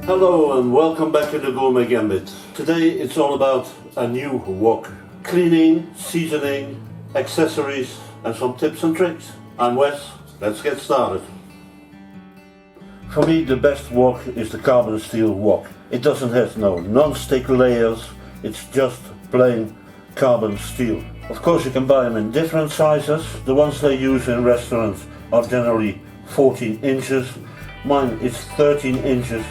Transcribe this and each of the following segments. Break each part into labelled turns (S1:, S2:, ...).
S1: Hello and welcome back to the Gourmet Gambit. Today it's all about a new wok. Cleaning, seasoning, accessories and some tips and tricks. I'm Wes, let's get started. For me the best wok is the carbon steel wok. It doesn't have no non-stick layers, it's just plain carbon steel. Of course you can buy them in different sizes. The ones they use in restaurants are generally 14 inches. Mine is 13 inches.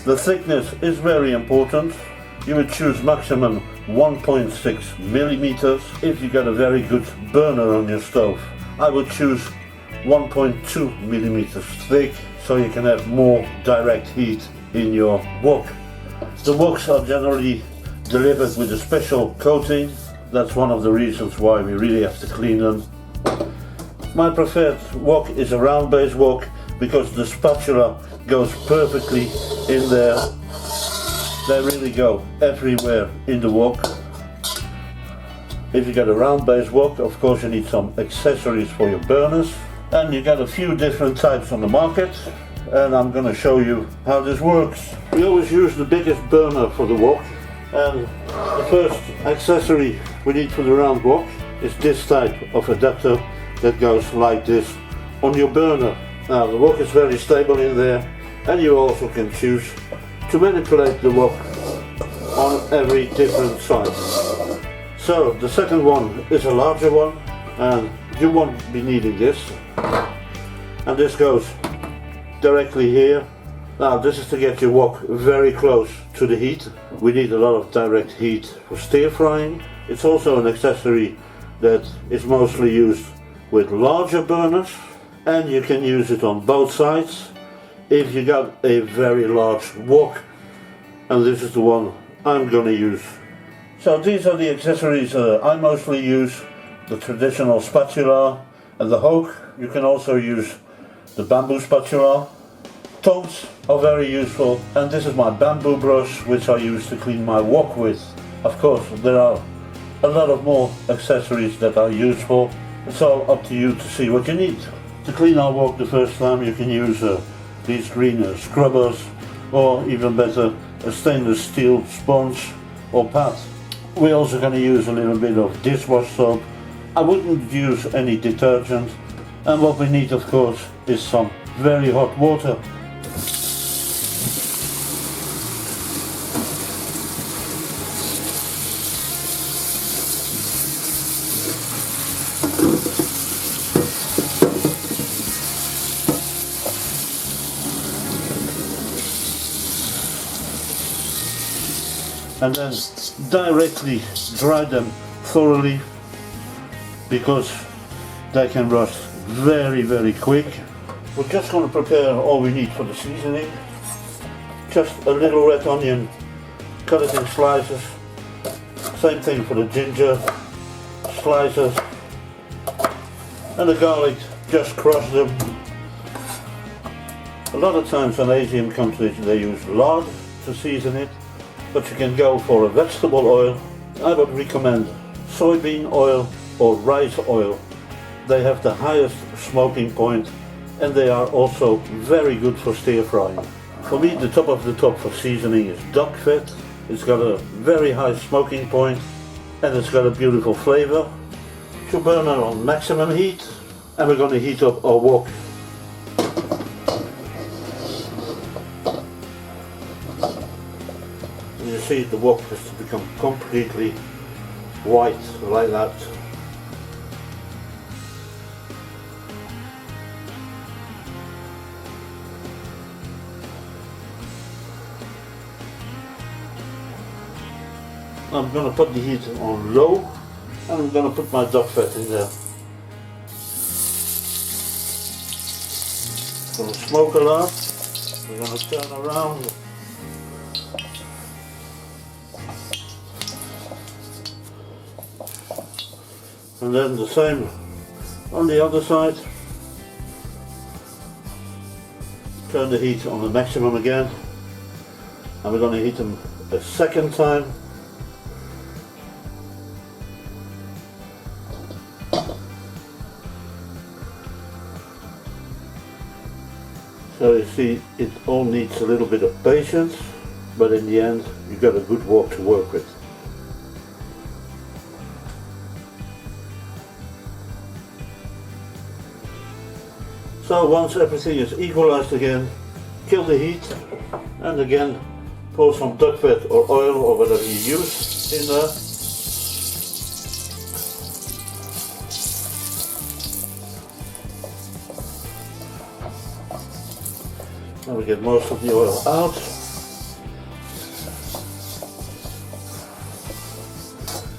S1: The thickness is very important. You would choose maximum 1.6 millimeters if you got a very good burner on your stove. I would choose 1.2 millimeters thick so you can have more direct heat in your wok. The woks are generally delivered with a special coating. That's one of the reasons why we really have to clean them. My preferred wok is a round base wok because the spatula goes perfectly in there. They really go everywhere in the wok. If you got a round base wok, of course you need some accessories for your burners. And you got a few different types on the market. And I'm going to show you how this works. We always use the biggest burner for the wok. And the first accessory we need for the round wok is this type of adapter that goes like this on your burner. Now the wok is very stable in there, and you also can choose to manipulate the wok on every different side. So the second one is a larger one, and you won't be needing this. And this goes directly here. Now this is to get your wok very close to the heat. We need a lot of direct heat for stir frying. It's also an accessory that is mostly used with larger burners. And you can use it on both sides if you got a very large wok, and this is the one I'm going to use. So these are the accessories I mostly use: the traditional spatula and the WOK. You can also use the bamboo spatula. Tongs are very useful, and this is my bamboo brush which I use to clean my wok with. Of course there are a lot of more accessories that are useful. It's all up to you to see what you need. To clean our wok the first time you can use these green scrubbers, or even better a stainless steel sponge or pad. We're also going to use a little bit of dishwash soap. I wouldn't use any detergent, and what we need of course is some very hot water. And then directly dry them thoroughly, because they can rust very quick. We're just going to prepare all we need for the seasoning. Just a little red onion, cut it in slices. Same thing for the ginger, slices. And the garlic, just crush them. A lot of times in Asian countries they use lard to season it, but you can go for a vegetable oil. I would recommend soybean oil or rice oil. They have the highest smoking point, and they are also very good for stir frying. For me the top of the top for seasoning is duck fat. It's got a very high smoking point and it's got a beautiful flavor. Put your burner on maximum heat, and we're going to heat up our wok. You see the wok has to become completely white like that. I'm going to put the heat on low, and I'm going to put my duck fat in there. Going to smoke a lot. We're going to turn around. And then the same on the other side. Turn the heat on the maximum again, and we're going to heat them a second time. So you see, it all needs a little bit of patience, but in the end you got a good wok to work with. So once everything is equalized again, kill the heat, and again pour some duck fat or oil or whatever you use in there. Now we get most of the oil out.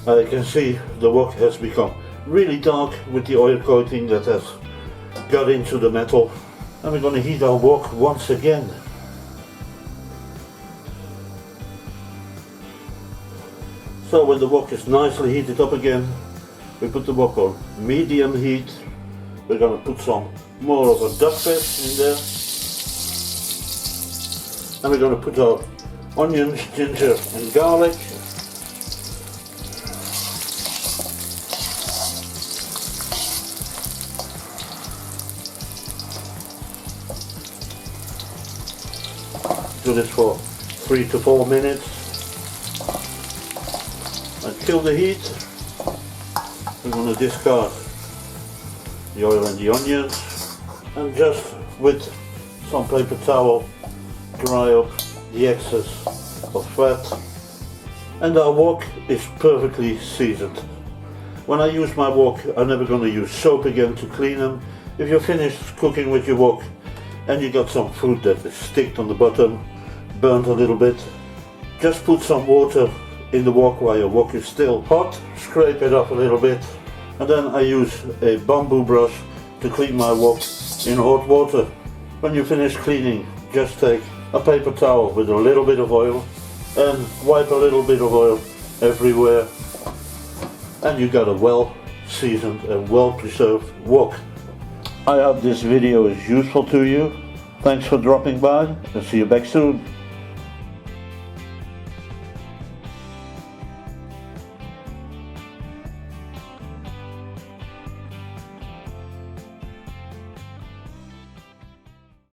S1: Now you can see the wok has become really dark with the oil coating that has got into the metal. And we're going to heat our wok once again. So when the wok is nicely heated up again, we put the wok on medium heat. We're going to put some more of a duck fat in there. And we're going to put our onions, ginger and garlic. Do this for 3 to 4 minutes. And kill the heat. We're going to discard the oil and the onions. And just with some paper towel, dry up the excess of fat. And our wok is perfectly seasoned. When I use my wok, I'm never going to use soap again to clean them. If you're finished cooking with your wok and you got some food that is sticked on the bottom, burnt a little bit, just put some water in the wok while your wok is still hot, scrape it up a little bit, and then I use a bamboo brush to clean my wok in hot water. When you finish cleaning, just take a paper towel with a little bit of oil and wipe a little bit of oil everywhere, and you got a well seasoned and well preserved wok. I hope this video is useful to you. Thanks for dropping by and see you back soon.